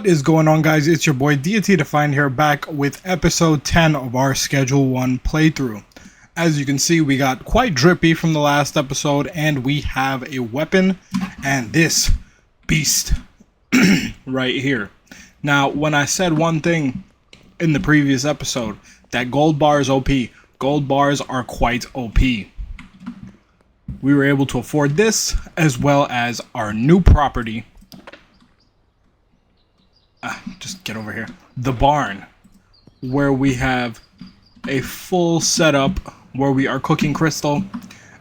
What is going on, guys? It's your boy Deity Defined here, back with episode 10 of our Schedule 1 playthrough. As you can see, we got quite drippy from the last episode, and we have a weapon and this beast right here. Now, when I said one thing in the previous episode, that gold bar is OP. Gold bars are quite OP. We were able to afford this, as well as our new property. Just get over here. The barn, where we have a full setup where we are cooking crystal,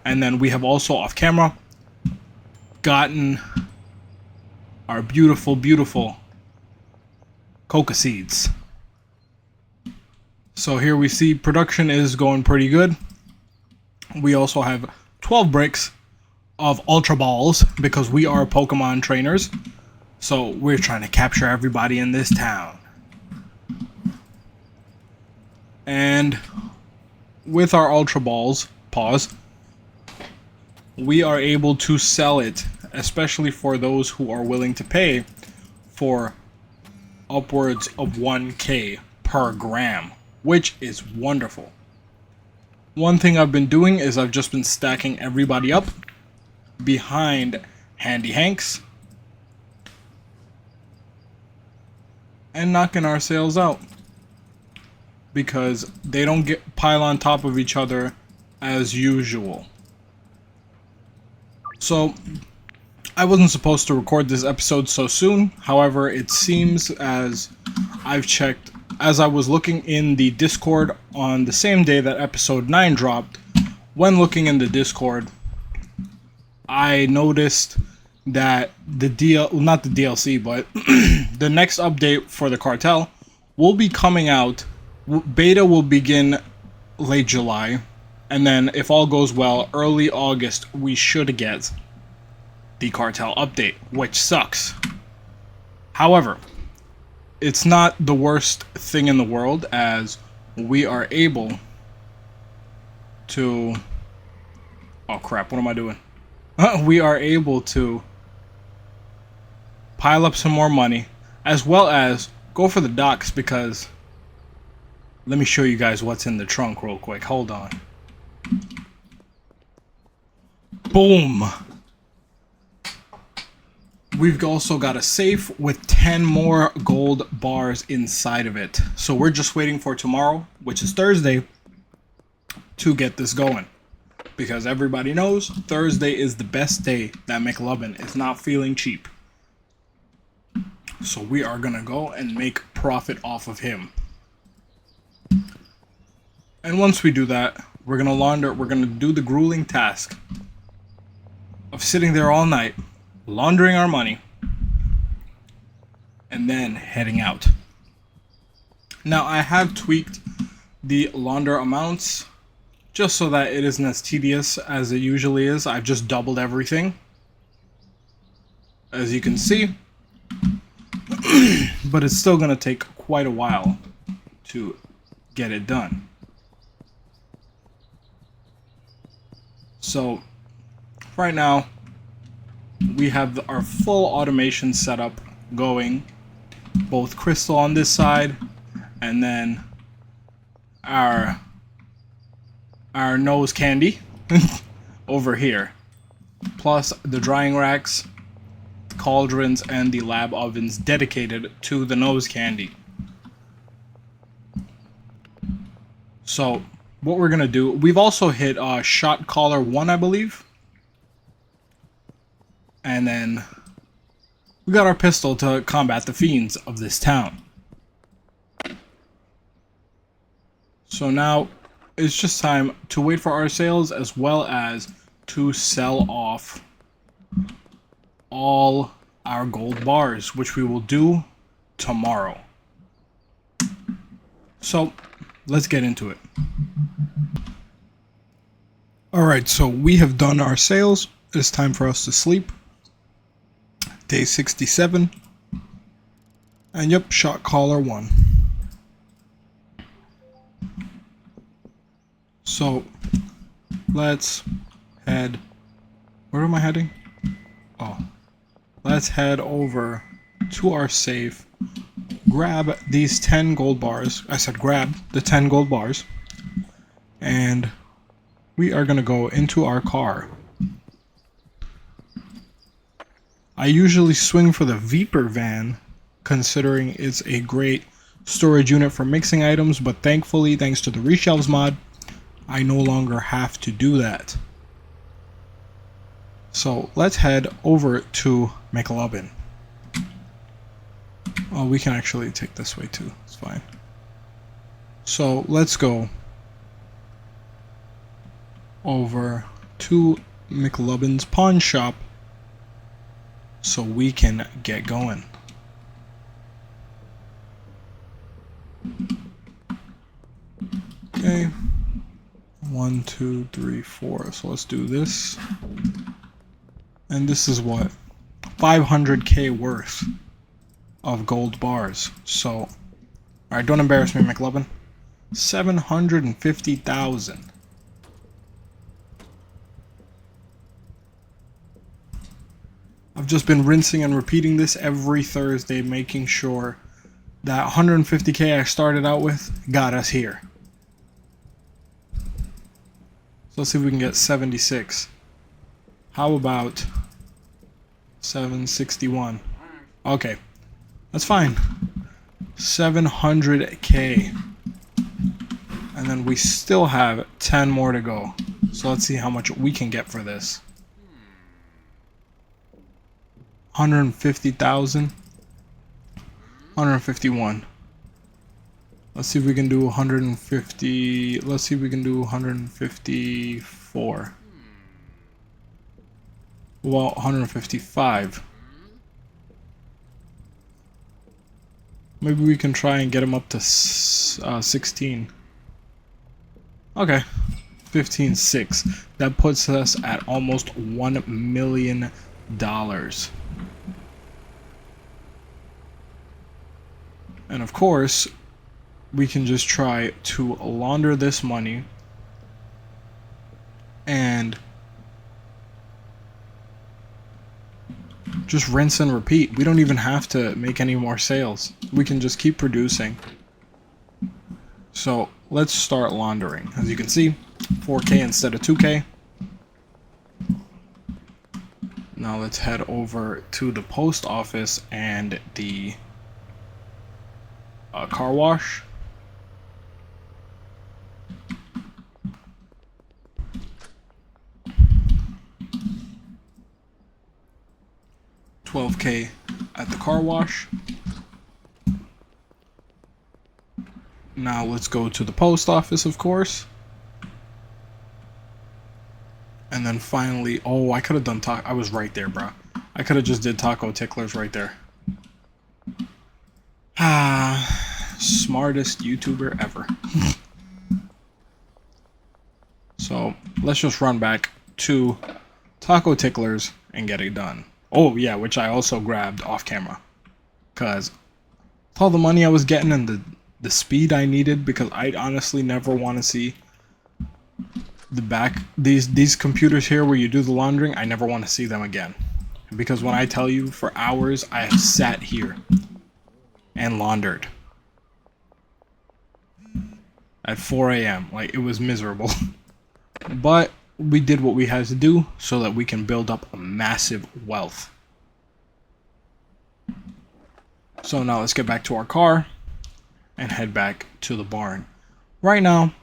and then we have also off camera gotten our beautiful coca seeds. So here we see production is going pretty good. We also have 12 bricks of ultra balls because we are Pokemon trainers. So we're trying to capture everybody in this town. And with our Ultra Balls, we are able to sell it, especially for those who are willing to pay for upwards of 1K per gram, which is wonderful. One thing I've been doing is I've just been stacking everybody up behind Handy Hanks and knocking our sales out, because they don't get pile on top of each other as usual. So I wasn't supposed to record this episode so soon. However, it seems, as I've checked, as I was looking in the Discord on the same day that episode 9 dropped, when looking in the Discord, I noticed that not the DLC, but the next update for the cartel will be coming out. Beta will begin late July, and then if all goes well, early August we should get the cartel update, which sucks. However, it's not the worst thing in the world, as we are able to... Oh crap, what am I doing? We are able to pile up some more money, as well as go for the docks, because let me show you guys what's in the trunk real quick. Hold on. Boom! We've also got a safe with 10 more gold bars inside of it. So we're just waiting for tomorrow, which is Thursday, to get this going. Because everybody knows Thursday is the best day that McLovin is not feeling cheap. So we are gonna go and make profit off of him. And once we do that, we're gonna do the grueling task of sitting there all night, laundering our money, and then heading out. Now, I have tweaked the launder amounts just so that it isn't as tedious as it usually is. I've just doubled everything, as you can see. But it's still going to take quite a while to get it done. So right now we have our full automation setup going, both crystal on this side and then our nose candy over here, plus the drying racks, cauldrons, and the lab ovens dedicated to the nose candy. So what we're gonna do, we've also hit shot caller 1, I believe, and then we got our pistol to combat the fiends of this town. So now it's just time to wait for our sales, as well as to sell off all our gold bars, which we will do tomorrow. So let's get into it. Alright, so we have done our sales. It's time for us to sleep. Day 67. And yep, shot caller 1. So let's head... Where am I heading? Oh. Let's head over to our safe grab these 10 gold bars. I said grab the 10 gold bars. And we are going to go into our car. I usually swing for the Viper van, considering it's a great storage unit for mixing items, but thankfully, thanks to the reshelves mod, I no longer have to do that. So let's head over to McLovin. Oh, we can actually take this way too, it's fine. So let's go over to McLovin's pawn shop so we can get going. Okay, 1, 2, 3, 4. So let's do this. And this is what? 500k worth of gold bars. So, alright, don't embarrass me, McLovin. 750,000. I've just been rinsing and repeating this every Thursday, making sure that 150k I started out with got us here. So let's see if we can get 76. How about 761? Okay, that's fine. 700k. And then we still have 10 more to go. So let's see how much we can get for this. 150,000. 151. Let's see if we can do 150. Let's see if we can do 154. Well, 155. Maybe we can try and get him up to 16. Okay, 15.6. That puts us at almost $1 million. And of course, we can just try to launder this money and just rinse and repeat. We don't even have to make any more sales. We can just keep producing. So let's start laundering. As you can see, 4K instead of 2K. Now let's head over to the post office and the car wash. $12K at the car wash. Now let's go to the post office, of course. And then finally, oh, I could have done I was right there, bro. I could have just did taco ticklers right there. Ah, smartest YouTuber ever. So let's just run back to taco ticklers and get it done. Oh yeah, which I also grabbed off camera, because with all the money I was getting and the speed I needed, because I honestly never want to see the back these computers here where you do the laundering. I never want to see them again, because when I tell you, for hours I have sat here and laundered at 4 a.m. like, it was miserable. But we did what we had to do so that we can build up a massive wealth. So now let's get back to our car and head back to the barn. Right now,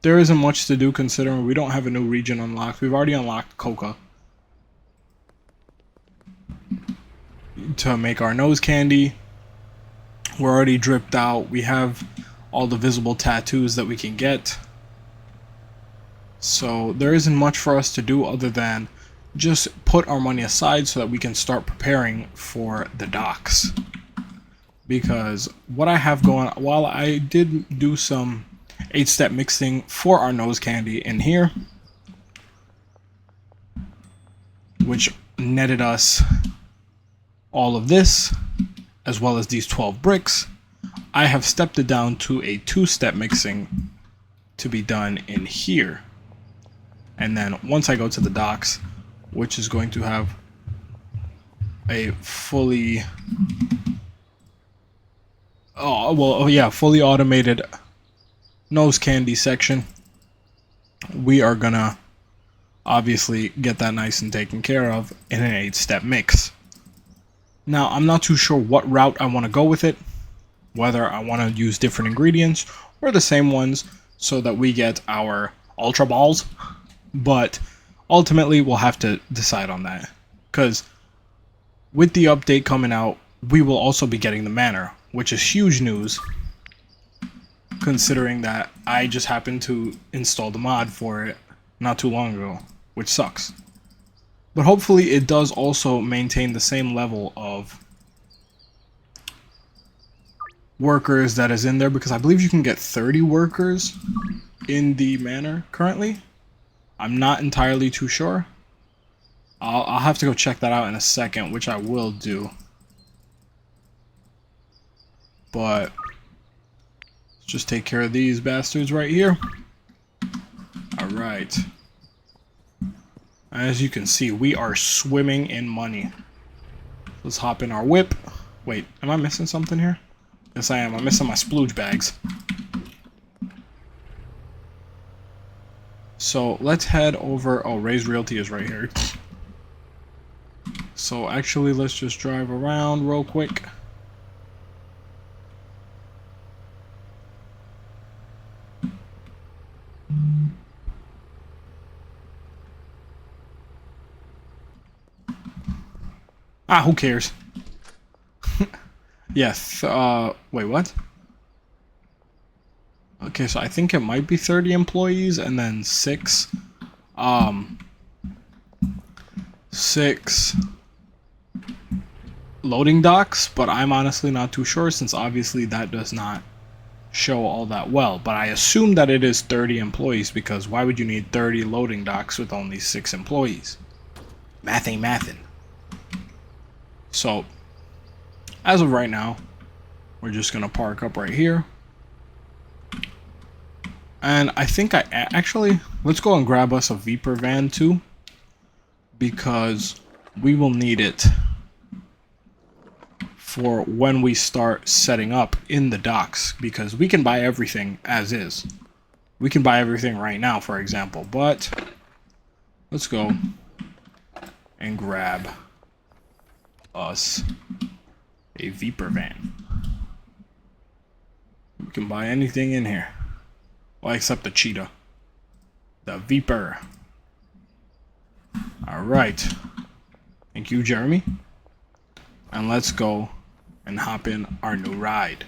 there isn't much to do considering we don't have a new region unlocked. We've already unlocked Coca to make our nose candy. We're already dripped out. We have all the visible tattoos that we can get. So there isn't much for us to do other than just put our money aside so that we can start preparing for the docks. Because what I have going, while I did do some 8-step mixing for our nose candy in here, which netted us all of this, as well as these 12 bricks, I have stepped it down to a 2-step mixing to be done in here. And then once I go to the docks, which is going to have a fully Oh, well, oh yeah, fully automated nose candy section. We are gonna obviously get that nice and taken care of in an 8-step mix. Now, I'm not too sure what route I want to go with it, whether I want to use different ingredients or the same ones so that we get our ultra balls, but ultimately we'll have to decide on that, because with the update coming out, we will also be getting the manor, which is huge news considering that I just happened to install the mod for it not too long ago, which sucks. But hopefully it does also maintain the same level of workers that is in there, because I believe you can get 30 workers in the manor currently. I'm not entirely too sure. I'll have to go check that out in a second, which I will do. But let's just take care of these bastards right here. Alright. As you can see, we are swimming in money. Let's hop in our whip. Wait, am I missing something here? Yes, I am. I'm missing my splooge bags. So let's head over. Oh, Ray's Realty is right here. So actually, let's just drive around real quick. Ah, who cares? Yes, wait, what? Okay, so I think it might be 30 employees and then 6 loading docks, but I'm honestly not too sure, since obviously that does not show all that well. But I assume that it is 30 employees, because why would you need 30 loading docks with only 6 employees? Math ain't mathin'. So, as of right now, we're just gonna park up right here. And I think actually, let's go and grab us a Viper van too, because we will need it for when we start setting up in the docks, because we can buy everything as is. We can buy everything right now, for example, but let's go and grab us a Viper van. We can buy anything in here. Well, except the cheetah. The Viper. Alright. Thank you, Jeremy. And let's go and hop in our new ride.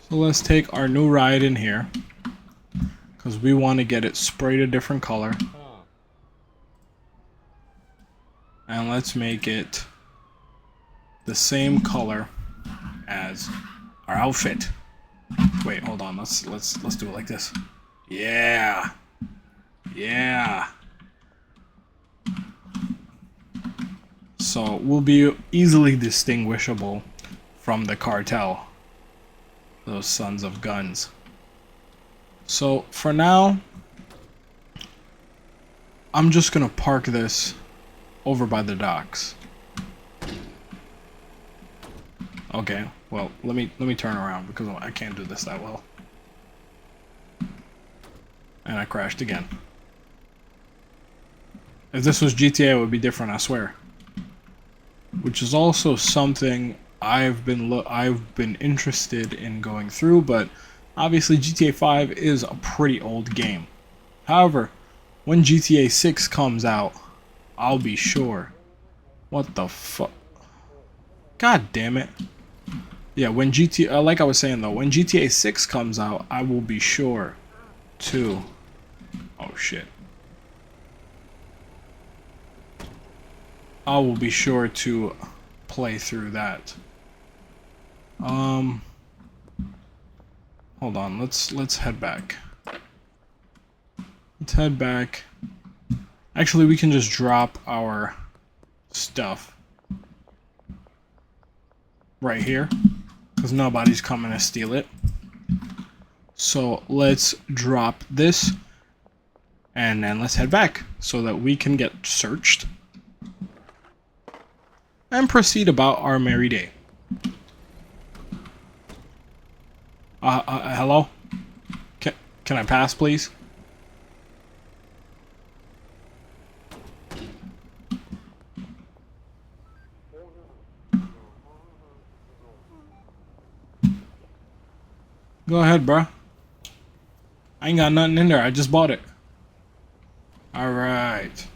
So let's take our new ride in here, because we want to get it sprayed a different color. And let's make it the same color as our outfit. Wait, hold on. Let's do it like this. Yeah. Yeah. So we'll be easily distinguishable from the cartel. Those sons of guns. So for now, I'm just gonna park this over by the docks. Okay, well, let me turn around, because I can't do this that well. And I crashed again. If this was GTA, it would be different, I swear. Which is also something I've been interested in going through, but obviously GTA 5 is a pretty old game. However, when GTA 6 comes out, I'll be sure. What the fuck? God damn it. Yeah, when GTA, like I was saying though, when GTA 6 comes out, I will be sure to... Oh shit. I will be sure to play through that. Hold on, let's head back. Let's head back. Actually, we can just drop our stuff right here, because nobody's coming to steal it. So let's drop this, and then let's head back so that we can get searched. and proceed about our merry day. Hello? Can I pass, please? Go ahead, bruh. I ain't got nothing in there. I just bought it. Alright.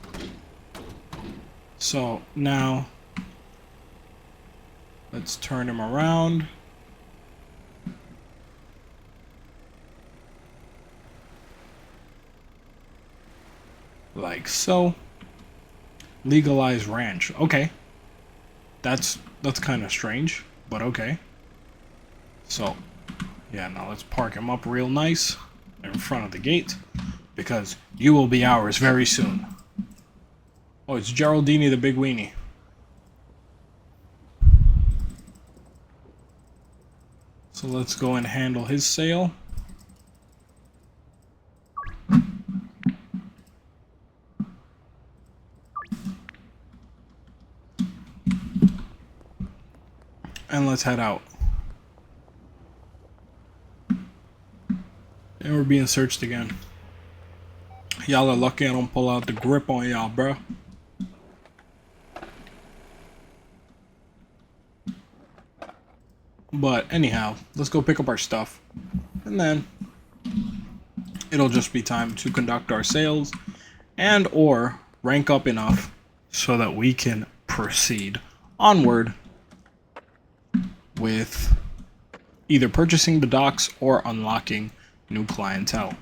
So, now, let's turn him around. Like so. Legalize ranch. Okay. That's kind of strange, but okay. So, yeah, now let's park him up real nice in front of the gate, because you will be ours very soon. Oh, it's Geraldini the Big Weenie. So let's go and handle his sale. And let's head out. And we're being searched again. Y'all are lucky I don't pull out the grip on y'all, bro. But anyhow, let's go pick up our stuff. And then it'll just be time to conduct our sales and or rank up enough so that we can proceed onward with either purchasing the docks or unlocking new clientele.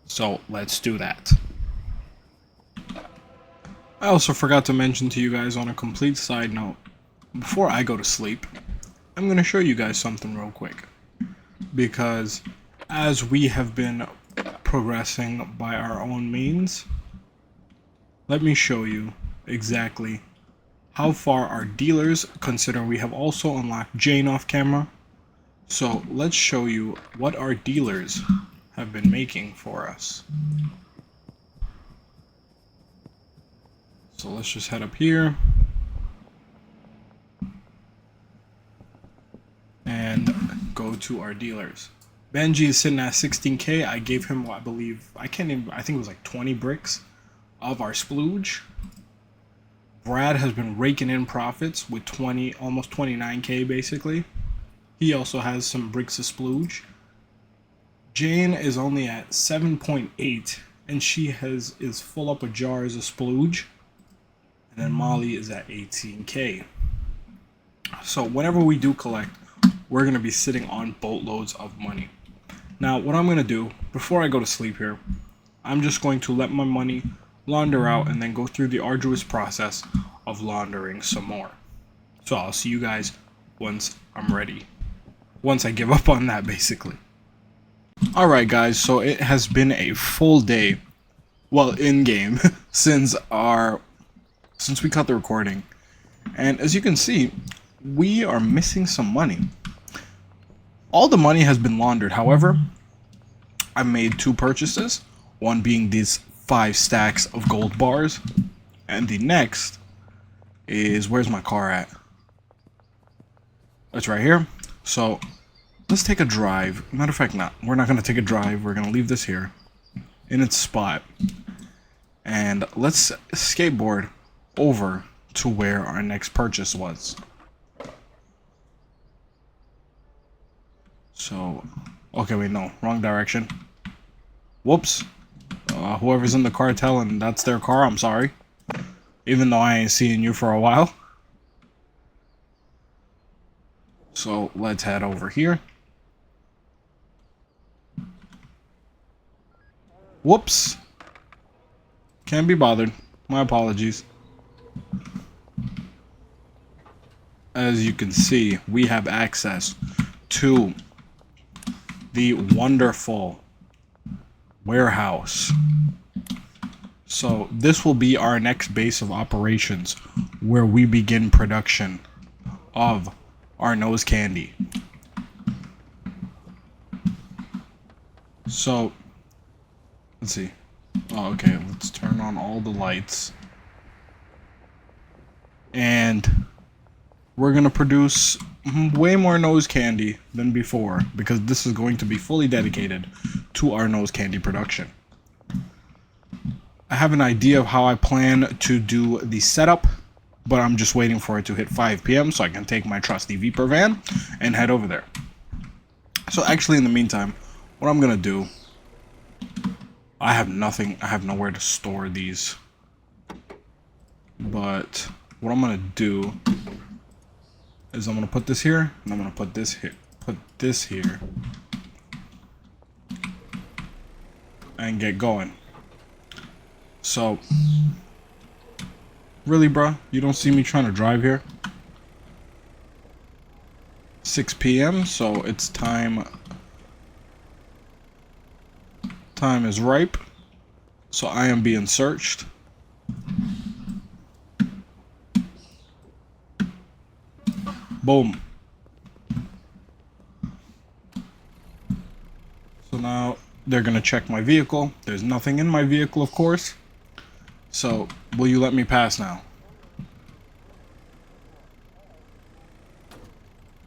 So let's do that. I also forgot to mention to you guys on a complete side note, before I go to sleep, I'm going to show you guys something real quick. Because as we have been progressing by our own means, let me show you exactly how far our dealers, consider we have also unlocked Jane off camera. So let's show you what our dealers have been making for us. So let's just head up here and go to our dealers. Benji is sitting at 16k. I gave him, I believe, I think it was like 20 bricks of our splooge. Brad has been raking in profits with almost 29k basically. He also has some bricks of splooge. Jane is only at 7.8 and she is full up of jars of splooge. And then Molly is at 18k. So whenever we do collect, we're going to be sitting on boatloads of money. Now what I'm going to do before I go to sleep here, I'm just going to let my money launder out and then go through the arduous process of laundering some more. So I'll see you guys once I'm ready. Once I give up on that, basically. Alright guys, so it has been a full day, well, in-game, since we cut the recording. And as you can see, we are missing some money. All the money has been laundered. However, I made 2 purchases, one being these 5 stacks of gold bars, and the next is, where's my car at? It's right here. So let's take a drive. Matter of fact, we're not going to take a drive. We're going to leave this here in its spot. And let's skateboard over to where our next purchase was. So, okay, wait, no, wrong direction. Whoops. Whoever's in the cartel and that's their car, I'm sorry. Even though I ain't seen you for a while. So, let's head over here. Whoops. Can't be bothered. My apologies. As you can see, we have access to the wonderful warehouse. So this will be our next base of operations where we begin production of our nose candy. So let's see. Oh, okay, let's turn on all the lights. and we're gonna produce way more nose candy than before, because this is going to be fully dedicated to our nose candy production. I have an idea of how I plan to do the setup, but I'm just waiting for it to hit 5 p.m. so I can take my trusty Viper van and head over there. So actually, in the meantime, what I'm gonna do, I have nowhere to store these, but what I'm gonna do is I'm gonna put this here, and I'm gonna put this here, and get going. So, really, bruh, you don't see me trying to drive here? 6 p.m., so it's time. Time is ripe, so I am being searched. Boom. So now they're gonna check my vehicle. There's nothing in my vehicle, of course. So, will you let me pass now?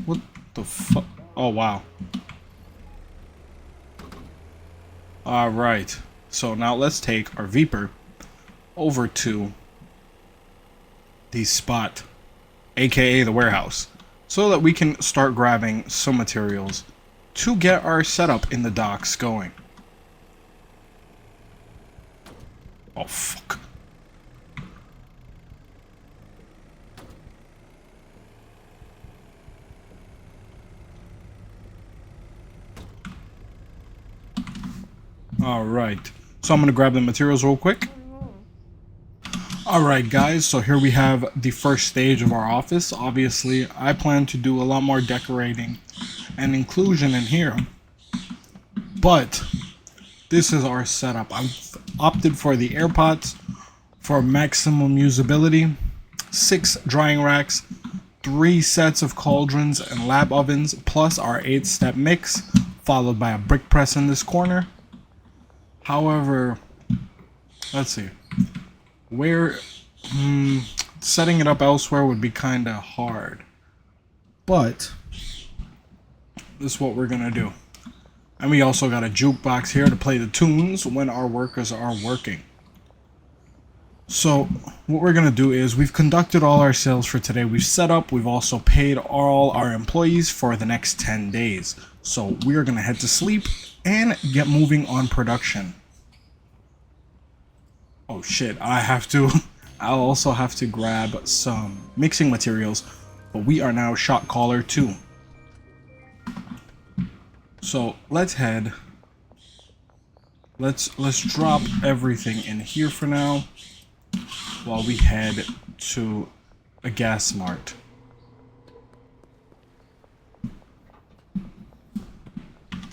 What the fuck? Oh, wow. Alright. So now let's take our Viper over to the spot, aka the warehouse, so that we can start grabbing some materials to get our setup in the docks going. Oh, fuck. Alright, so I'm going to grab the materials real quick. Alright guys, so here we have the first stage of our office. Obviously, I plan to do a lot more decorating and inclusion in here, but this is our setup. I've opted for the AirPods for maximum usability, 6 drying racks, 3 sets of cauldrons and lab ovens, plus our 8-step mix, followed by a brick press in this corner. However, let's see, where setting it up elsewhere would be kind of hard, but this is what we're gonna do. And we also got a jukebox here to play the tunes when our workers are working. So what we're gonna do is, we've conducted all our sales for today. We've set up, we've also paid all our employees for the next 10 days. So we are gonna head to sleep and get moving on production. Oh shit, I'll also have to grab some mixing materials, but we are now shot caller 2. So let's head. Let's drop everything in here for now, while we head to a gas mart.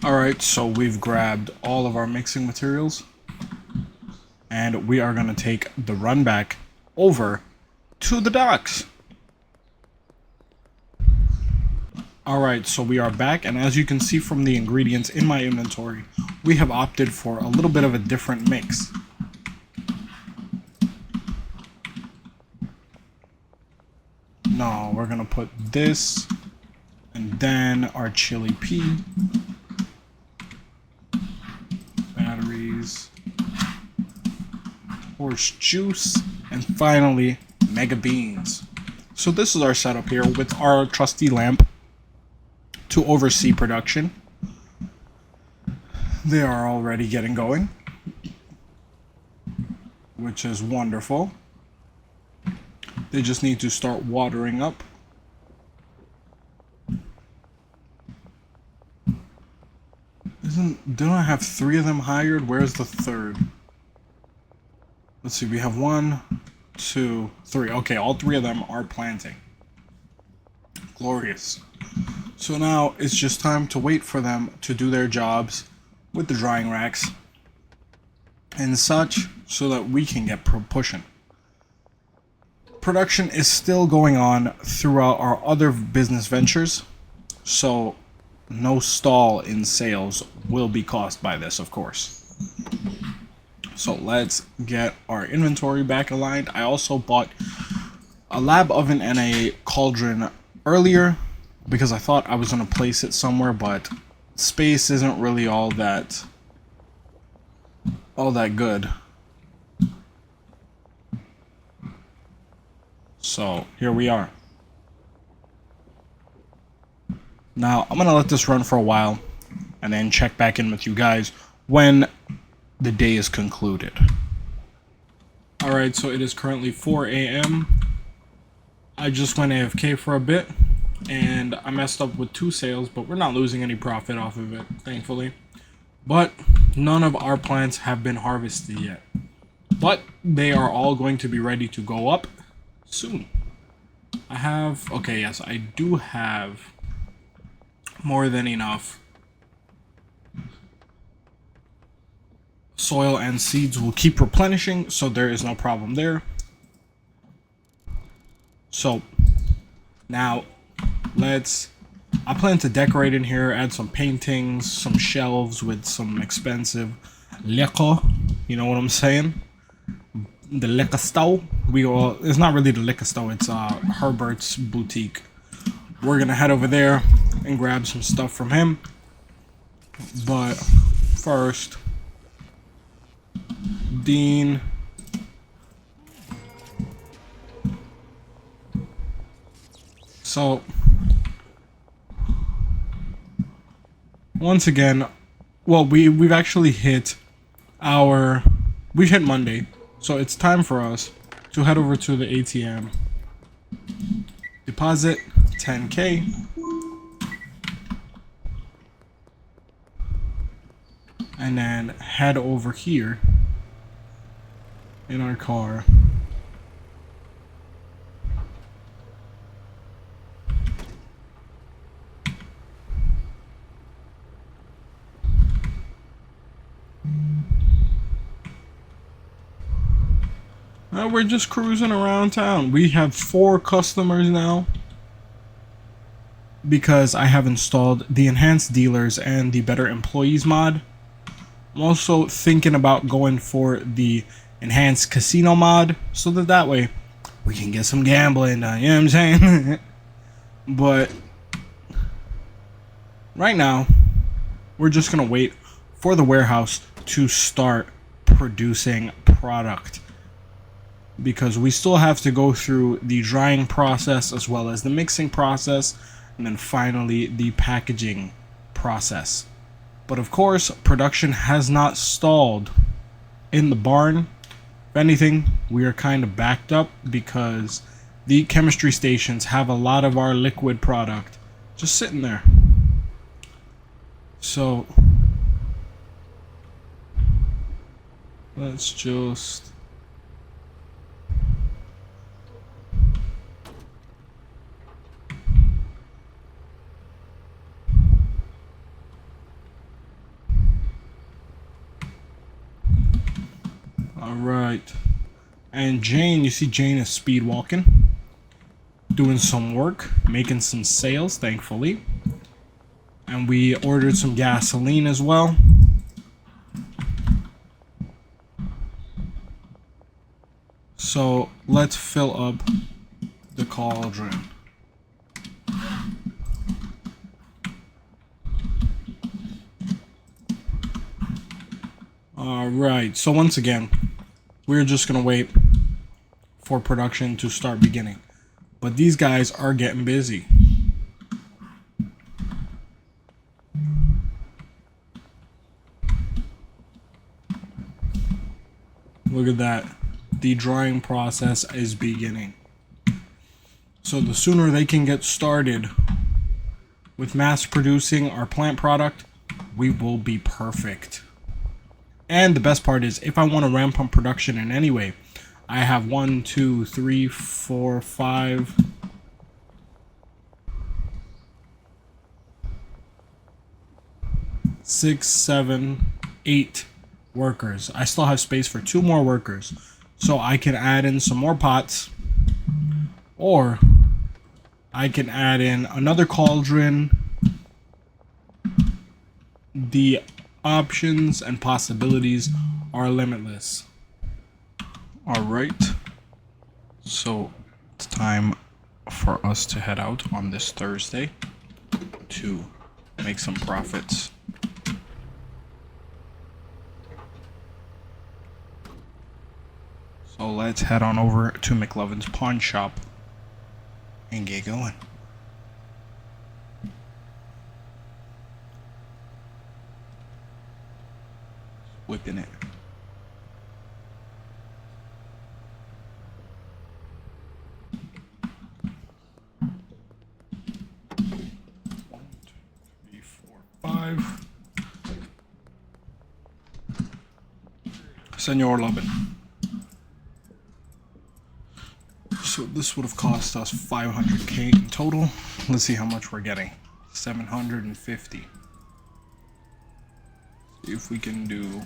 Alright, so we've grabbed all of our mixing materials, and we are going to take the run back over to the docks. Alright, so we are back, and as you can see from the ingredients in my inventory, we have opted for a little bit of a different mix. No, we're going to put this, and then our chili pea, batteries, horse juice, and finally mega beans. So this is our setup here with our trusty lamp to oversee production. They are already getting going, which is wonderful. They just need to start watering up. Don't I have 3 of them hired? Where's the 3rd? Let's see, we have 1, 2, 3. Okay, all 3 of them are planting. Glorious. So now it's just time to wait for them to do their jobs with the drying racks and such, so that we can get pushing. Production is still going on throughout our other business ventures, so no stall in sales will be caused by this, of course. So let's get our inventory back aligned. I also bought a lab oven and a cauldron earlier because I thought I was going to place it somewhere, but space isn't really all that good. So here we are. Now I'm going to let this run for a while and then check back in with you guys when the day is concluded. Alright, so it is currently 4 a.m. I just went AFK for a bit and I messed up with 2 sales, but we're not losing any profit off of it, thankfully. But none of our plants have been harvested yet. But they are all going to be ready to go up soon. Okay, yes, I do have more than enough soil, and seeds will keep replenishing, so there is no problem there. So now I plan to decorate in here, add some paintings, some shelves with some expensive liquor, you know what I'm saying? The liquor store. It's not really the liquor store, it's Herbert's boutique. We're gonna head over there and grab some stuff from him, but first, Dean. So once again, well, we've actually hit Monday, so it's time for us to head over to the ATM, deposit 10K, and then head over here in our car. We're just cruising around town. We have 4 customers now because I have installed the enhanced dealers and the better employees mod. I'm also thinking about going for the enhanced casino mod so that way we can get some gambling done, you know what I'm saying? But right now we're just gonna wait for the warehouse to start producing product, because we still have to go through the drying process as well as the mixing process, and then finally the packaging process. But of course, production has not stalled in the barn. If anything, we are kind of backed up because the chemistry stations have a lot of our liquid product just sitting there. So let's just Alright, and Jane, you see Jane is speed walking, doing some work, making some sales, thankfully. And we ordered some gasoline as well. So let's fill up the cauldron. Alright, so once again, we're just gonna wait for production to start beginning. But these guys are getting busy. Look at that. The drying process is beginning. So the sooner they can get started with mass producing our plant product, we will be perfect. And the best part is, if I want to ramp up production in any way, I have 1, 2, 3, 4, 5, 6, 7, 8 workers. I still have space for 2 more workers, so I can add in some more pots, or I can add in another cauldron. The options and possibilities are limitless. All right, so It's time for us to head out on this Thursday to make some profits. So let's head on over to McLovin's pawn shop and get going. Whipping it. Senor Lubin. So this would have cost us 500k in total. Let's see how much we're getting. 750. See if we can do.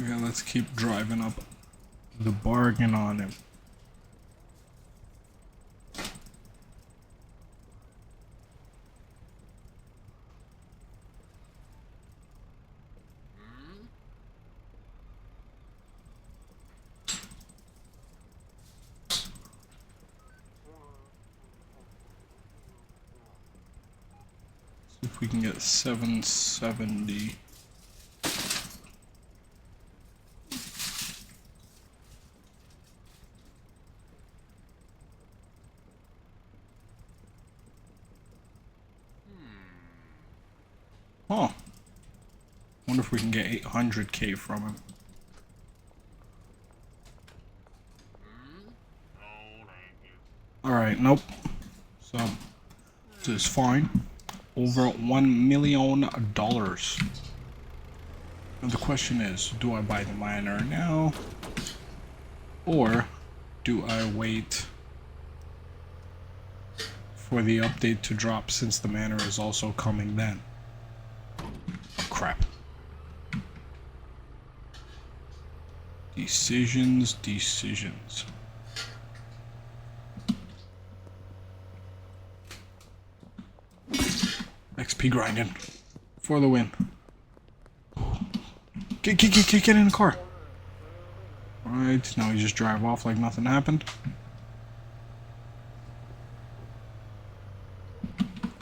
Yeah, let's keep driving up the bargain on him. See if we can get 770. Oh, wonder if we can get 800k from him. Alright, nope. So, this is fine. Over $1 million. And the question is, do I buy the miner now? Or do I wait for the update to drop since the miner is also coming then? Crap. Decisions. XP grinding for the win. Get in the car. Alright, now we just drive off like nothing happened.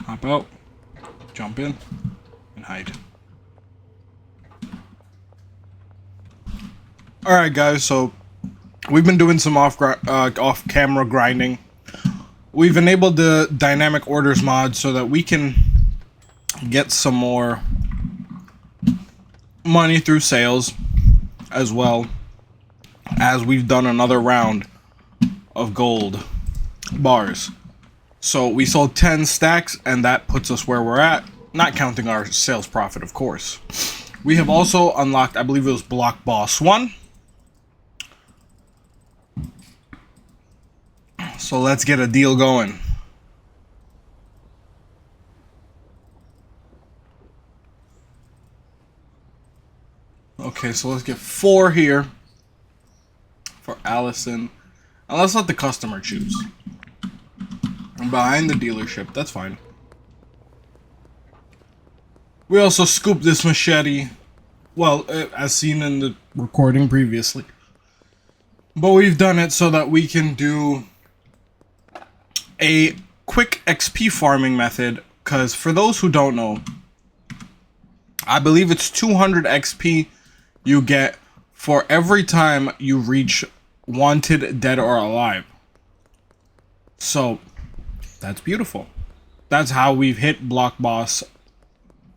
Hop out, jump in, and hide. Alright guys, so we've been doing some off-camera grinding. We've enabled the dynamic orders mod so that we can get some more money through sales, as well as we've done another round of gold bars. So we sold 10 stacks, and that puts us where we're at, not counting our sales profit, of course. We have also unlocked, I believe it was Block Boss 1. So let's get a deal going. Okay, so let's get 4 here for Allison. And let's let the customer choose. I'm behind the dealership, that's fine. We also scooped this machete. Well, as seen in the recording previously. But we've done it so that we can do a quick XP farming method, because for those who don't know, I believe it's 200 XP you get for every time you reach wanted, dead, or alive. So that's beautiful. That's how we've hit Block Boss.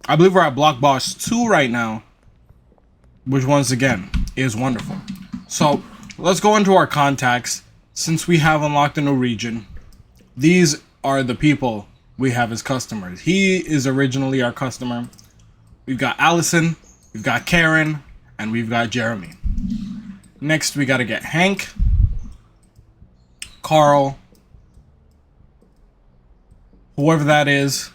I believe we're at Block Boss 2 right now, which once again is wonderful. So let's go into our contacts. Since we have unlocked a new region, these are the people we have as customers. He is originally our customer. We've got Allison, we've got Karen, and we've got Jeremy. Next, we got to get Hank, Carl, whoever that is,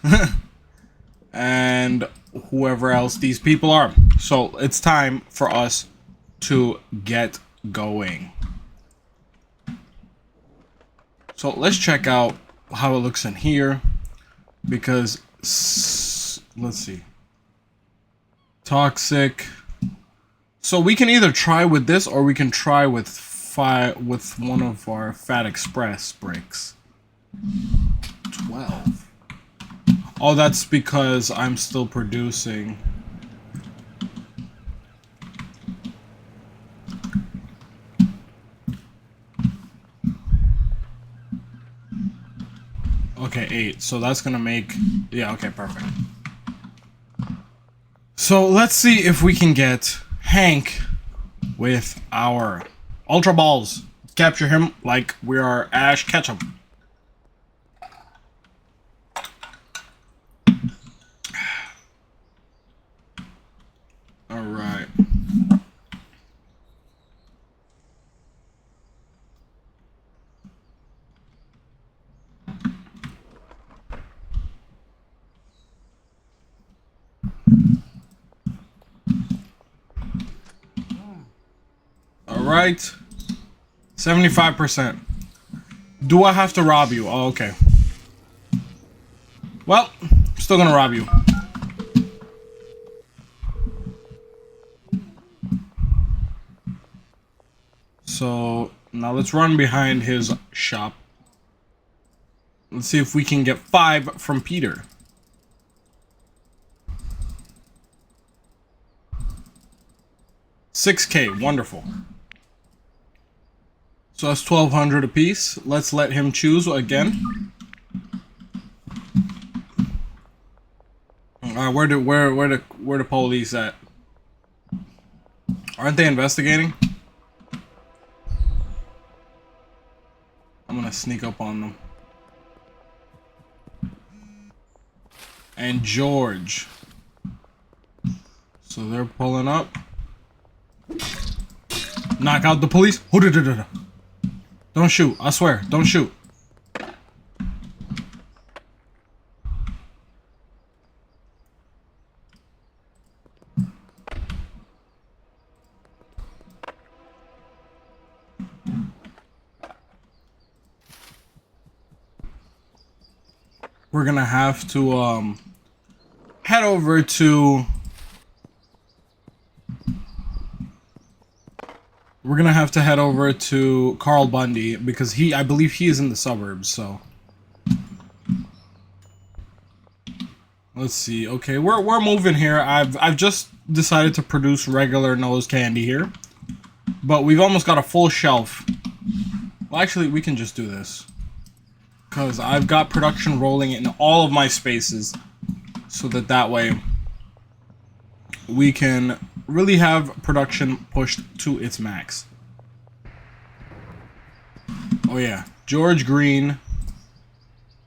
and whoever else these people are. So it's time for us to get going. So let's check out how it looks in here, because let's see. Toxic. So we can either try with this or we can try with one of our Fat Express bricks. 12. Oh, that's because I'm still producing. Okay, 8. So that's gonna make... Yeah, okay, perfect. So let's see if we can get Hank with our Ultra Balls. Capture him like we are Ash Ketchum. Alright. Alright. 75%. Do I have to rob you? Oh, okay. Well, I'm still gonna rob you. So, now let's run behind his shop. Let's see if we can get 5 from Peter. $6K, wonderful. So that's 1,200 apiece. Let's let him choose again. Where the police at? Aren't they investigating? I'm gonna sneak up on them. And George. So they're pulling up. Knock out the police. Don't shoot. I swear. Don't shoot. We're gonna have to head over to... We're gonna have to head over to Carl Bundy because I believe he is in the suburbs, so. Let's see. Okay, we're moving here. I've just decided to produce regular nose candy here. But we've almost got a full shelf. Well, actually, we can just do this. Because I've got production rolling in all of my spaces. So that way we can really have production pushed to its max. Oh yeah, George Green.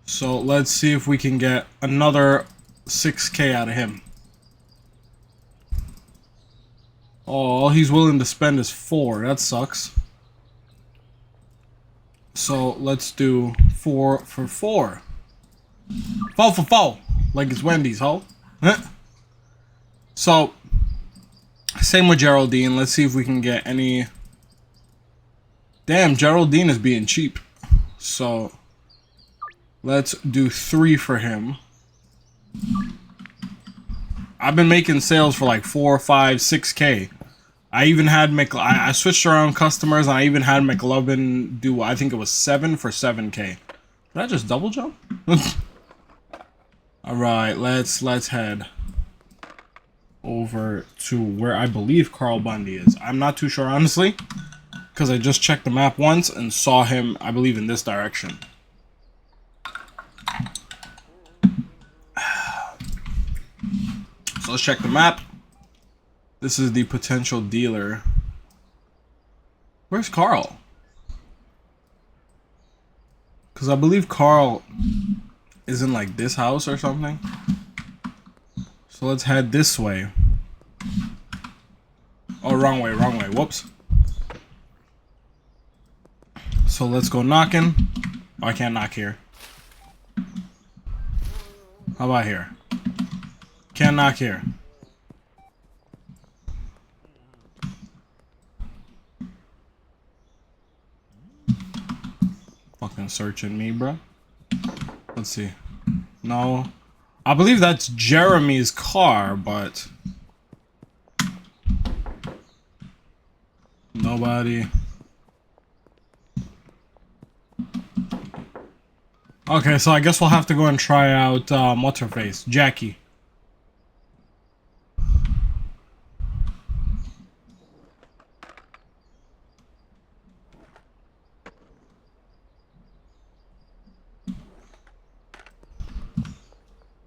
So let's see if we can get another 6K out of him. Oh, all he's willing to spend is 4. That sucks. So let's do 4 for 4. 4 for 4. Like it's Wendy's, ho? So, same with Geraldine. Let's see if we can get any... Damn, Geraldine is being cheap. So, let's do 3 for him. I've been making sales for like 4, 5, 6K. I even had I switched around customers, and I even had McLovin do, I think it was 7 for 7K. Did I just double jump? Alright, let's head over to where I believe Carl Bundy is. I'm not too sure, honestly, because I just checked the map once and saw him, I believe, in this direction. So let's check the map. This is the potential dealer. Where's Carl? Because I believe Carl is in like this house or something. So let's head this way. Oh, wrong way, wrong way. Whoops. So let's go knocking. Oh, I can't knock here. How about here? Can't knock here. Fucking searching me, bro. Let's see. No. I believe that's Jeremy's car, but nobody. Okay, so I guess we'll have to go and try out what's her face, Jackie.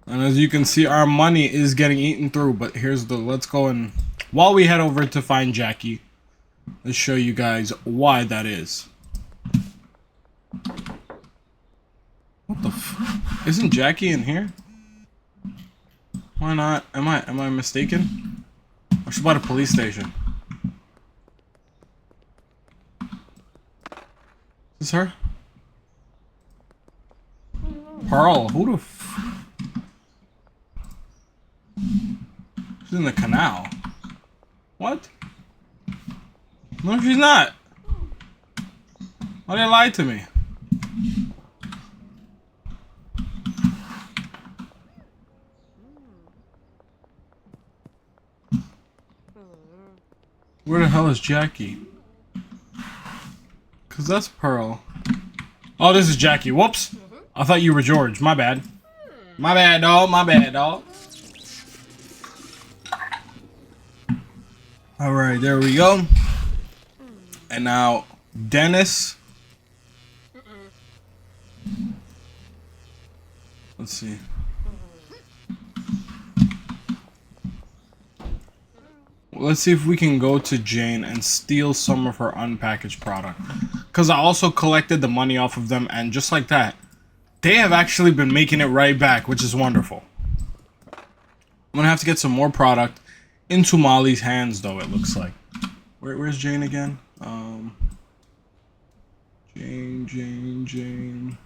And as you can see, our money is getting eaten through, but here's the, let's go and, while we head over to find Jackie, let's show you guys why that is. What the f, isn't Jackie in here? Why not? Am I mistaken? Or she's by the police station. Is this her? Pearl, who the f, she's in the canal. What? No, she's not. Why did they lie to me? Where the hell is Jackie? Cause that's Pearl. Oh, this is Jackie. Whoops. I thought you were George. My bad. My bad, dog. My bad, dog. Alright, there we go. And now, Dennis. Let's see. Let's see if we can go to Jane and steal some of her unpackaged product. Because I also collected the money off of them, and just like that, they have actually been making it right back, which is wonderful. I'm going to have to get some more product into Molly's hands, though, it looks like. Where's Jane again? Jane.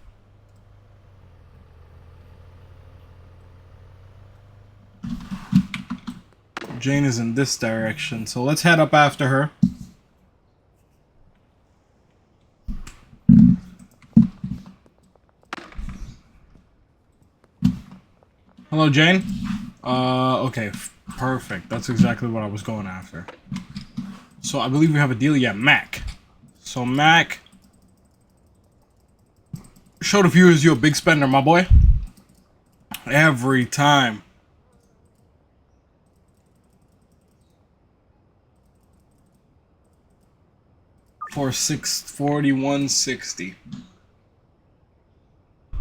Jane is in this direction, so let's head up after her. Hello, Jane. Okay, perfect. That's exactly what I was going after. So I believe we have a deal. Yeah, Mac. So Mac, show the viewers you're a big spender, my boy. Every time. For $41.60.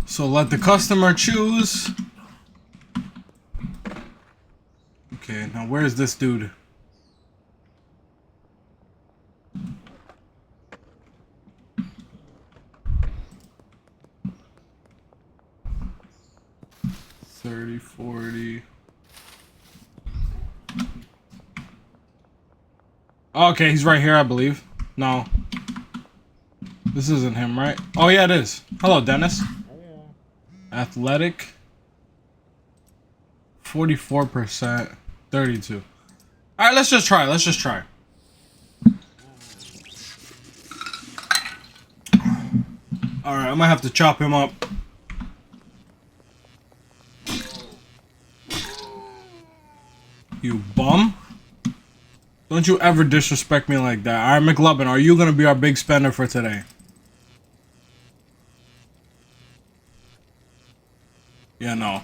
So let the customer choose. Okay, now where's this dude? $30, $40. Okay, he's right here, I believe. No. This isn't him, right? Oh, yeah, it is. Hello, Dennis. Athletic. 44%. 32. Alright, let's just try. Let's just try. Alright, I might have to chop him up. You bum. Don't you ever disrespect me like that. Alright, McLovin, are you gonna be our big spender for today? Yeah, no.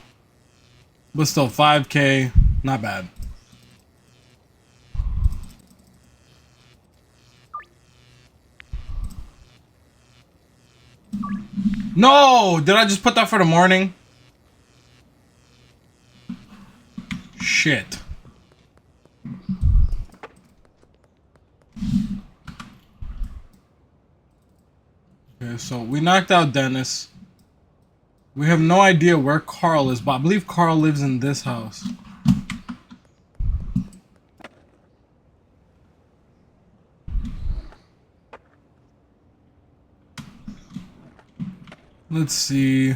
But still, 5K, not bad. No! Did I just put that for the morning? Shit. Okay, so we knocked out Dennis. We have no idea where Carl is, but I believe Carl lives in this house. Let's see.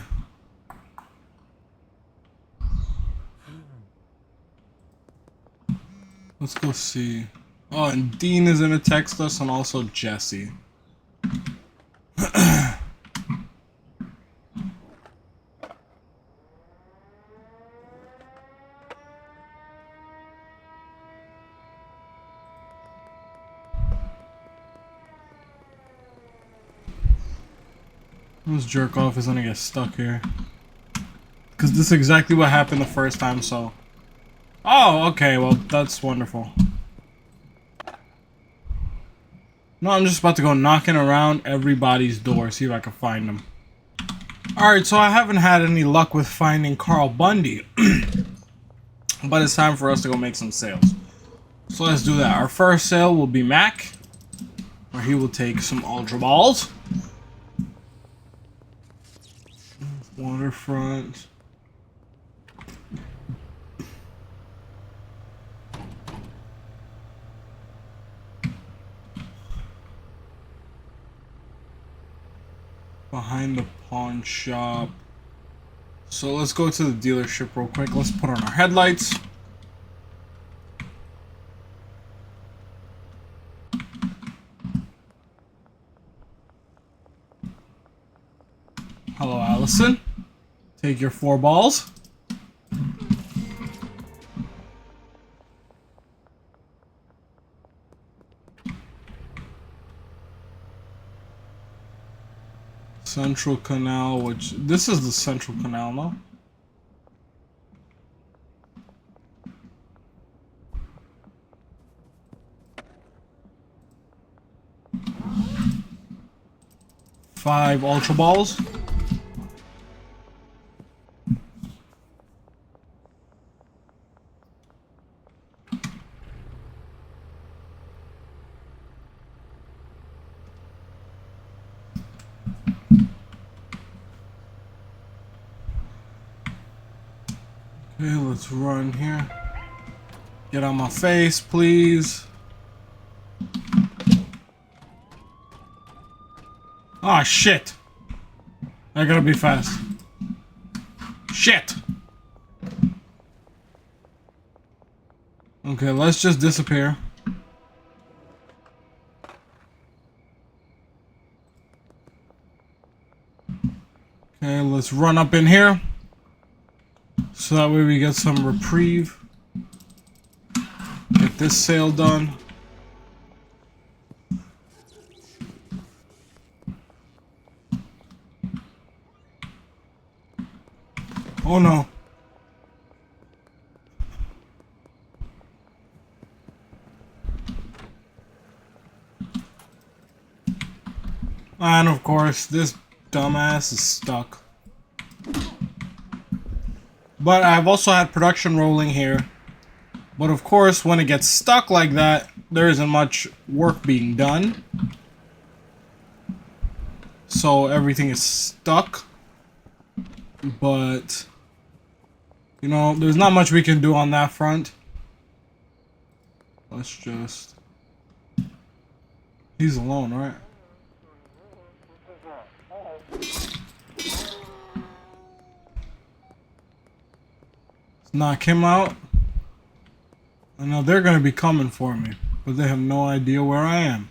Let's go see. Oh, and Dean is gonna text us, and also Jesse. This jerk off is gonna get stuck here. Because this is exactly what happened the first time, so... Oh, okay, well, that's wonderful. No, I'm just about to go knocking around everybody's door, see if I can find them. Alright, so I haven't had any luck with finding Carl Bundy. But it's time for us to go make some sales. So let's do that. Our first sale will be Mac, where he will take some Ultra Balls. Waterfront. Behind the pawn shop. So let's go to the dealership real quick. Let's put on our headlights. Hello, Allison. Take your 4 balls. Central Canal, which... This is the Central Canal, no? Five Ultra Balls. Okay, let's run here. Get on my face, please. Ah, shit. I gotta be fast. Shit. Okay, let's just disappear. Okay, let's run up in here. So that way we get some reprieve. Get this sale done. Oh no. And of course, this dumbass is stuck. But I've also had production rolling here. But of course, when it gets stuck like that, there isn't much work being done. So everything is stuck. But, you know, there's not much we can do on that front. Let's just... He's alone, right? Knock him out. I know they're gonna be coming for me, but they have no idea where I am.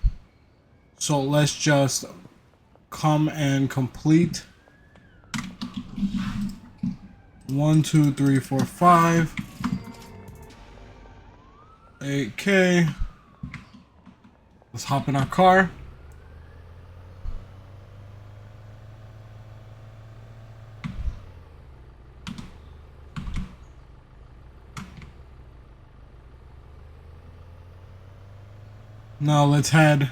So let's just come and complete 1, 2, 3, 4, 5, 8K. Let's hop in our car. Now let's head.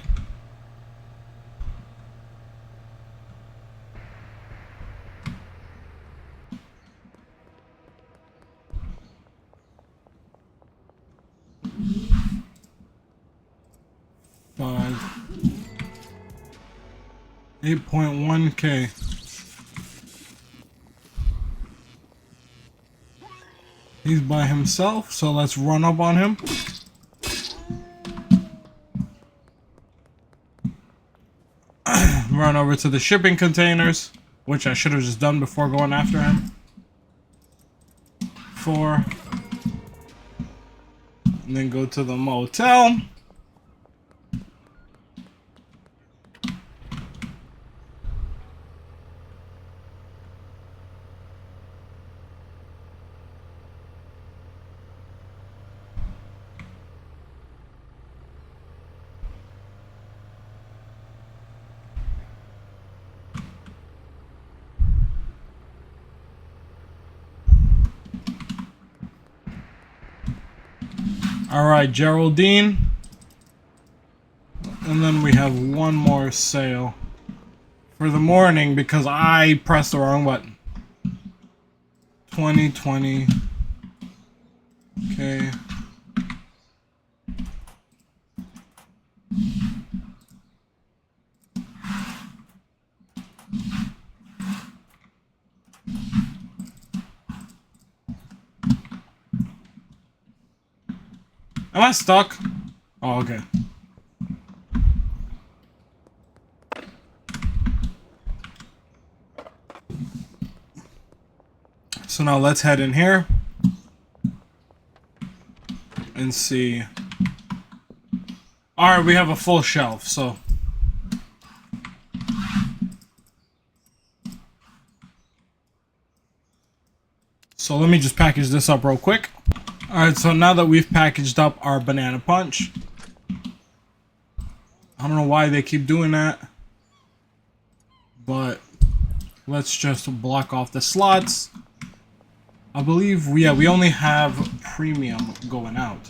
Five. 8.1K. He's by himself, so let's run up on him. Run over to the shipping containers, which I should have just done before going after him. 4. And then go to the motel. Alright, Geraldine. And then we have one more sale for the morning because I pressed the wrong button. 2020. Okay. Am I stuck? Oh, okay. So now let's head in here and see. Alright, we have a full shelf, so. So let me just package this up real quick. Alright, so now that we've packaged up our banana punch. I don't know why they keep doing that. But let's just block off the slots. I believe, yeah, we only have premium going out.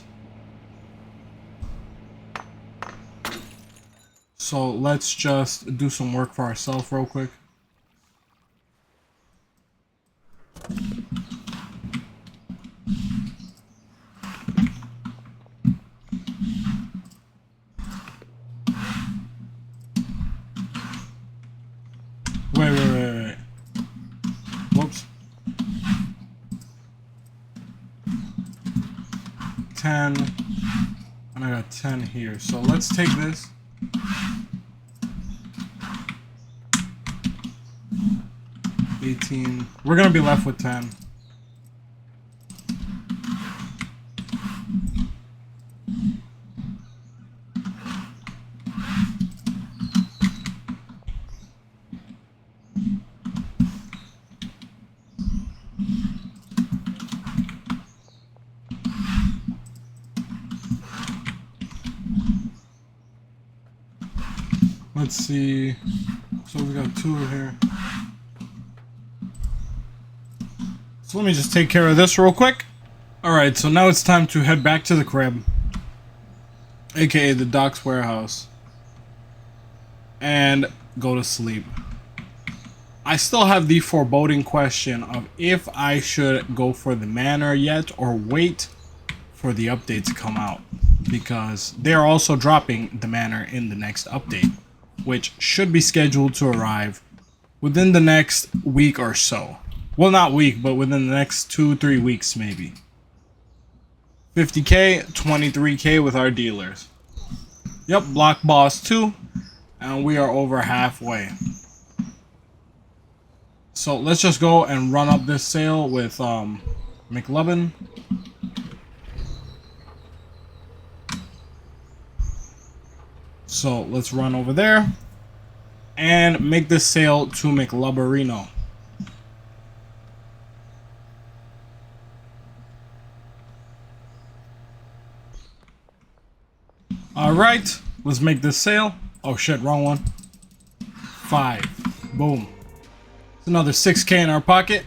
So let's just do some work for ourselves real quick. Wait. Whoops. 10. And I got 10 here. So let's take this. $18. We're gonna be left with 10. Let's see. So we got 2 here. So let me just take care of this real quick. Alright, so now it's time to head back to the crib, aka the docks warehouse, and go to sleep. I still have the foreboding question of if I should go for the manor yet or wait for the update to come out, because they're also dropping the manor in the next update, which should be scheduled to arrive within the next week or so. Well, not week, but within the next 2-3 weeks maybe. 50k, 23k with our dealers. Yep, Block Boss 2, and we are over halfway. So let's just go and run up this sale with McLovin. So let's run over there and make this sale to McLuberino. Alright, let's make this sale. Oh shit, wrong one. 5. Boom. It's another 6k in our pocket.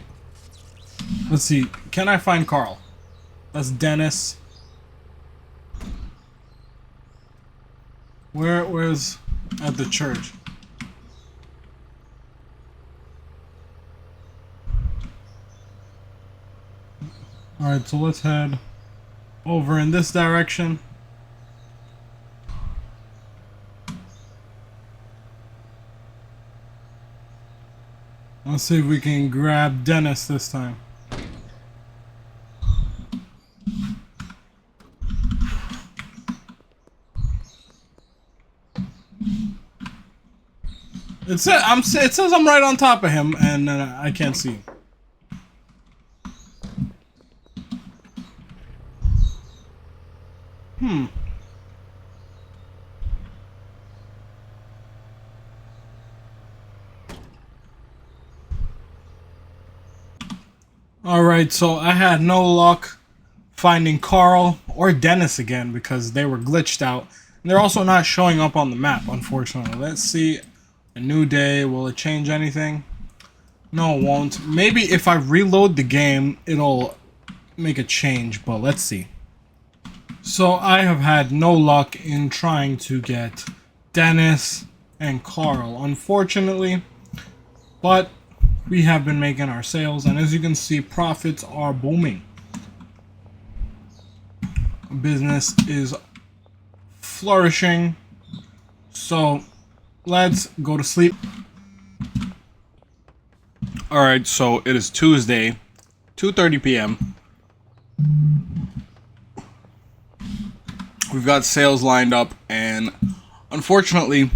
Let's see, can I find Carl? That's Dennis. Where's at the church? Alright, so let's head over in this direction. Let's see if we can grab Dennis this time. It says I'm right on top of him, and I can't see him. Alright, so I had no luck finding Carl or Dennis again because they were glitched out. And they're also not showing up on the map, unfortunately. Let's see. A new day. Will it change anything? No, it won't. Maybe if I reload the game, it'll make a change, but let's see. So I have had no luck in trying to get Dennis and Carl, unfortunately, but we have been making our sales, and as you can see, profits are booming. Business is flourishing. So let's go to sleep. Alright, so it is Tuesday, 2:30 p.m. We've got sales lined up, and unfortunately,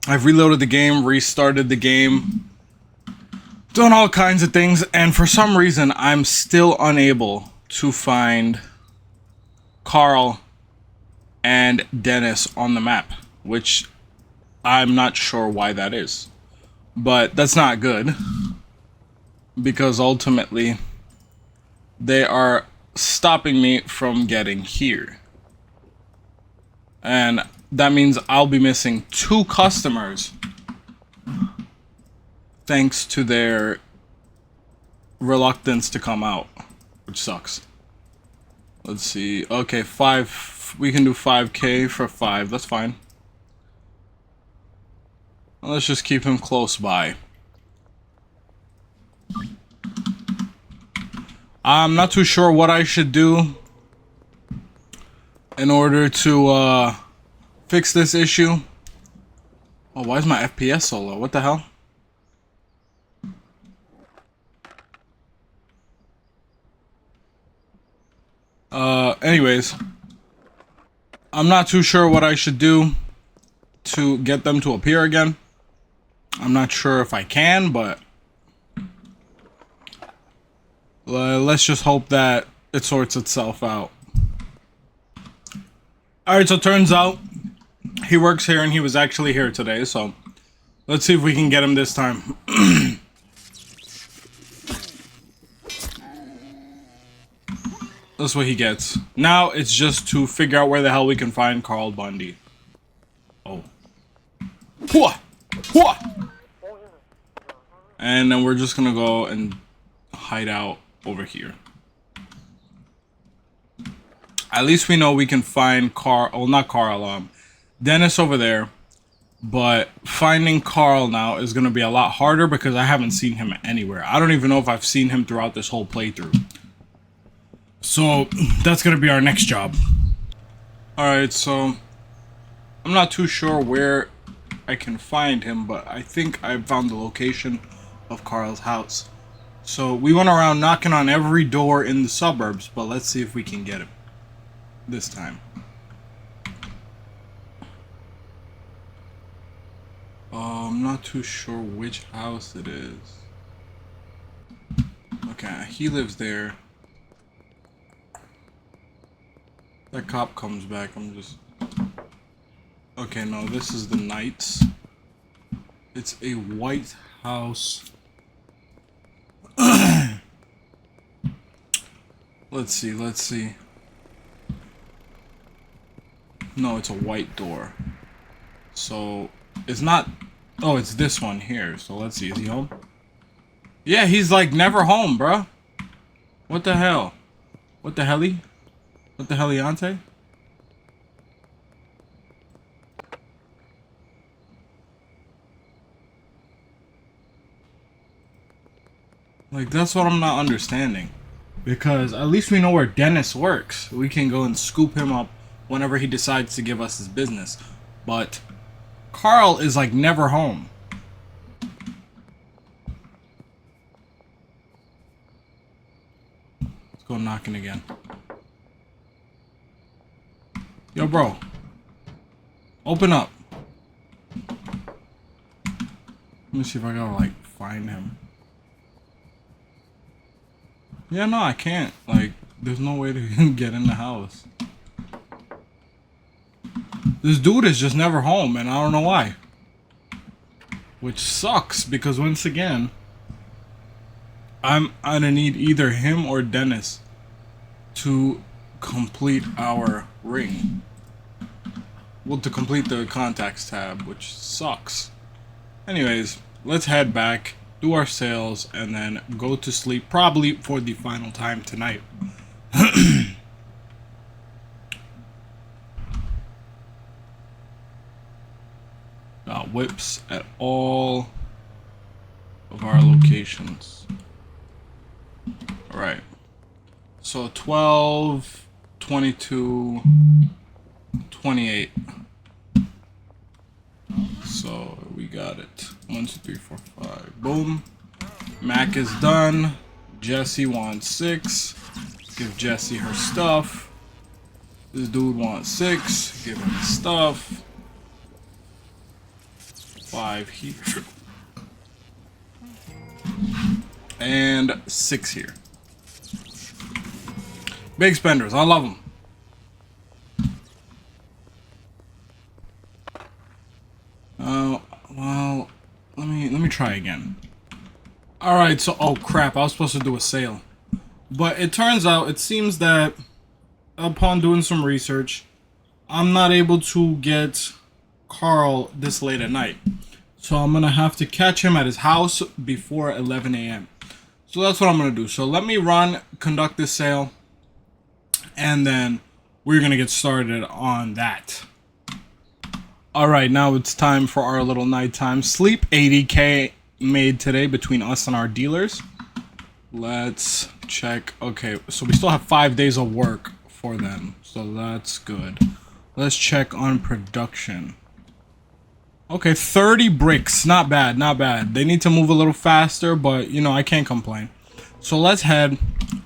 I've reloaded the game, restarted the game, done all kinds of things, and for some reason, I'm still unable to find Carl and Dennis on the map, which I'm not sure why that is. But that's not good, because ultimately, they are stopping me from getting here. And that means I'll be missing 2 customers thanks to their reluctance to come out, which sucks. Let's see. Okay, 5. We can do 5K for 5. That's fine. Let's just keep him close by. I'm not too sure what I should do in order to fix this issue. Oh, why is my FPS so low? What the hell? Anyways, I'm not too sure what I should do to get them to appear again. I'm not sure if I can, but let's just hope that it sorts itself out. Alright, so it turns out he works here and he was actually here today, so let's see if we can get him this time. That's what he gets. Now it's just to figure out where the hell we can find Carl Bundy. Oh. Hua! Hua! And then we're just gonna go and hide out over here. At least we know we can find Carl. Well, not Carl. Dennis over there. But finding Carl now is gonna be a lot harder because I haven't seen him anywhere. I don't even know if I've seen him throughout this whole playthrough. So that's gonna be our next job. Alright, so I'm not too sure where I can find him, but I think I found the location of Carl's house. So we went around knocking on every door in the suburbs, but let's see if we can get him this time. I'm not too sure which house it is. Okay, he lives there. That cop comes back, I'm just... Okay, no, this is the Knights. It's a white house. Let's see. No, it's a white door. So, it's not... Oh, it's this one here. So, let's see, is he home? Yeah, he's like never home, bruh. What the hell? What the helly? What the heliante? Like, that's what I'm not understanding. Because at least we know where Dennis works. We can go and scoop him up whenever he decides to give us his business. But Carl is like never home. Let's go knocking again. Yo, bro. Open up. Let me see if I gotta, like, find him. Yeah, no, I can't. Like, there's no way to get in the house. This dude is just never home, and I don't know why. Which sucks, because once again, I'm gonna need either him or Dennis to complete our ring. Well, to complete the contacts tab, which sucks. Anyways, let's head back, do our sales, and then go to sleep, probably for the final time tonight. Got whips at all of our locations. Alright. So 12, 22, 28. So we got it. 1, 2, 3, 4, 5. Boom. Mac is done. Jesse wants 6. Give Jesse her stuff. This dude wants 6. Give him his stuff. 5 here. And 6 here. Big spenders. I love them. Well, let me try again. All right, so oh crap, I was supposed to do a sale. But it turns out, it seems that upon doing some research, I'm not able to get Carl this late at night. So I'm going to have to catch him at his house before 11 a.m. So that's what I'm going to do. So let me conduct this sale, and then we're going to get started on that. Alright, now it's time for our little nighttime sleep. 80K made today between us and our dealers. Let's check. Okay, so we still have 5 days of work for them, so that's good. Let's check on production. Okay, 30 bricks. Not bad, not bad. They need to move a little faster, but, you know, I can't complain. So let's head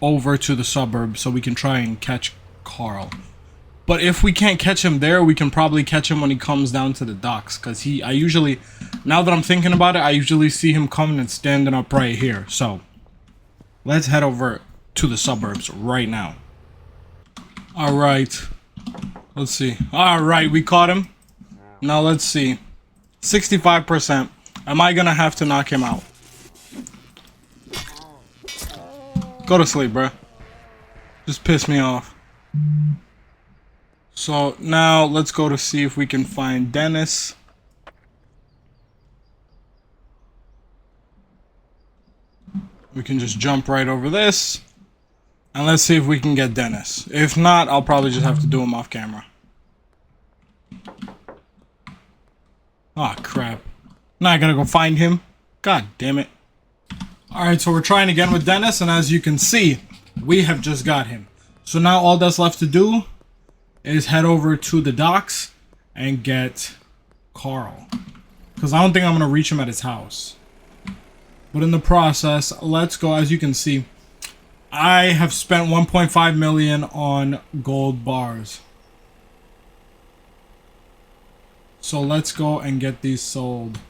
over to the suburbs so we can try and catch Carl. But if we can't catch him there, we can probably catch him when he comes down to the docks. Because I usually, now that I'm thinking about it, I usually see him coming and standing up right here. So, let's head over to the suburbs right now. Alright. Let's see. Alright, we caught him. Now let's see. 65%. Am I going to have to knock him out? Go to sleep, bruh. Just piss me off. So now let's go to see if we can find Dennis. We can just jump right over this. And let's see if we can get Dennis. If not, I'll probably just have to do him off camera. Oh crap. Now I gotta go find him. God damn it. Alright, so we're trying again with Dennis, and as you can see, we have just got him. So now all that's left to do is head over to the docks and get Carl. Because I don't think I'm going to reach him at his house. But in the process, let's go. As you can see, I have spent 1.5 million on gold bars. So let's go and get these sold.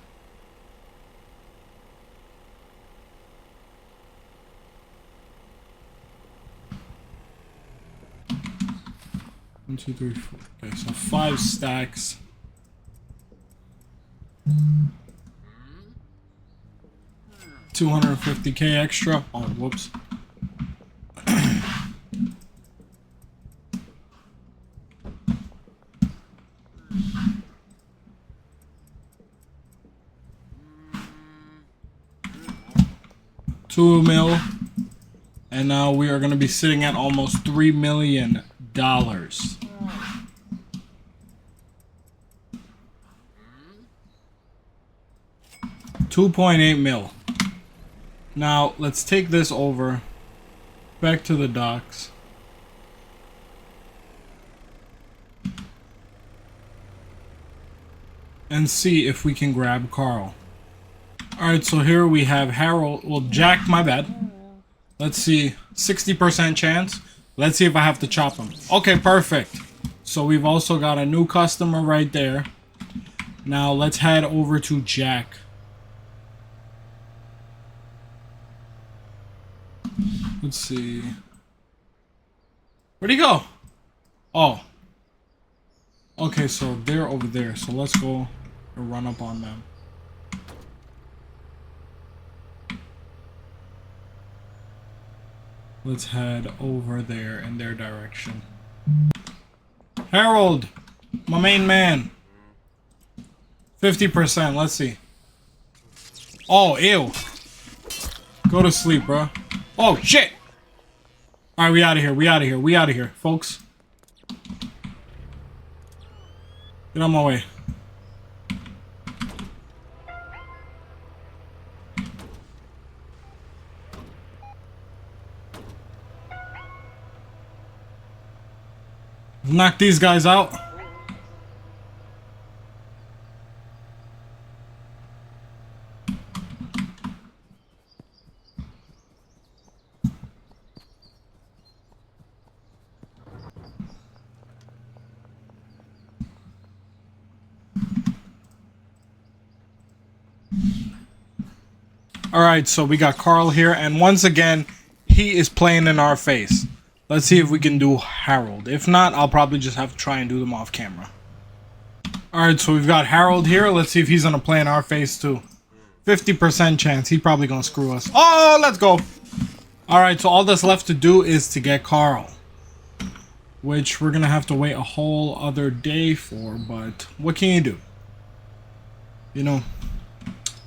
One, two, three, four. Okay, so 5 stacks. $250K extra. Oh, whoops. $2 mil. And now we are going to be sitting at almost $3 million. 2.8 mil. Now let's take this over back to the docks. And see if we can grab Carl. Alright, so here we have Harold. Well, Jack, my bad. Let's see. 60% chance. Let's see if I have to chop him. Okay, perfect. So we've also got a new customer right there. Now let's head over to Jack. Let's see. Where'd he go? Oh. Okay, so they're over there. So let's go and run up on them. Let's head over there in their direction. Harold! My main man! 50%, let's see. Oh, ew. Go to sleep, bro. Oh, shit! Alright, we out of here, we out of here, we out of here, folks. Get on my way. knock these guys out. Alright, so we got Carl here, and once again, he is playing in our face. Let's see if we can do Harold. If not, I'll probably just have to try and do them off camera. Alright, so we've got Harold here. Let's see if he's gonna play in our face too. 50% chance. He's probably gonna screw us. Oh, let's go! Alright, so all that's left to do is to get Carl. Which we're gonna have to wait a whole other day for, but what can you do? You know,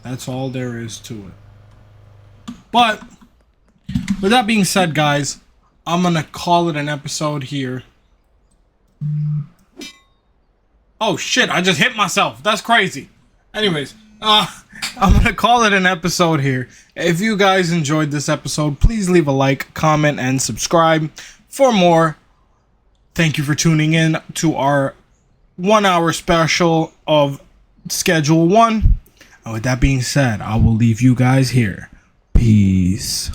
that's all there is to it. But with that being said, guys, I'm gonna call it an episode here. Oh shit, I just hit myself. That's crazy. Anyways, I'm gonna call it an episode here. If you guys enjoyed this episode, please leave a like, comment, and subscribe for more. Thank you for tuning in to our 1 hour special of Schedule 1. And with that being said, I will leave you guys here. Peace.